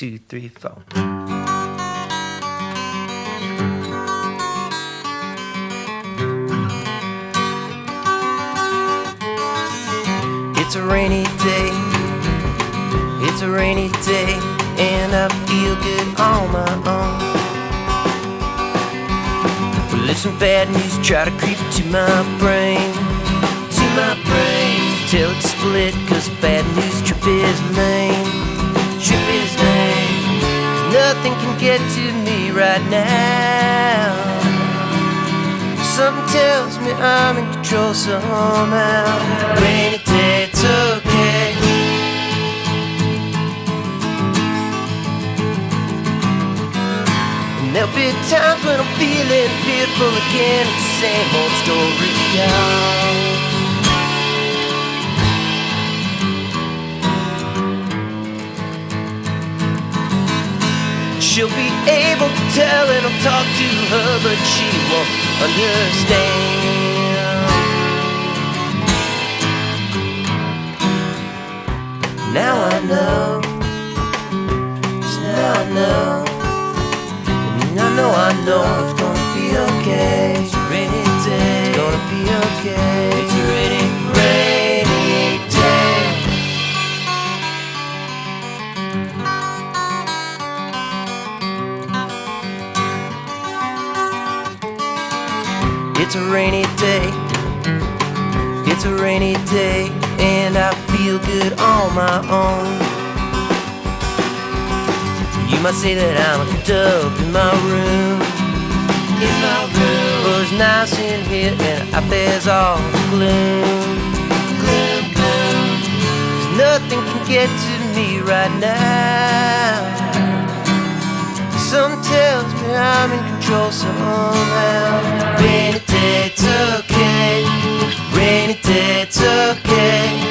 2, 3, 4. It's a rainy day, it's a rainy day, and I feel good on my own. Well, listen, bad news try to creep to my brain, till it's split, 'cause bad news trip is lame, Cause nothing can get to me right now. Something tells me I'm in control somehow. Rainy day, it's okay. And there'll be times when I'm feeling fearful again. It's the same old story, She'll be able to tell and I'll talk to her, but she won't understand. Now I know, so now I know, and I know it's gonna be okay. It's a rainy day, it's gonna be okay. It's a rainy day. It's a rainy day, it's a rainy day, and I feel good on my own. You might say that I'm cooped up in my room, but it's nice in here and I bears all the gloom. 'Cause nothing can get to me right now. Something tells me I'm in control somehow. Rainy day, it's okay. Rainy day, it's okay.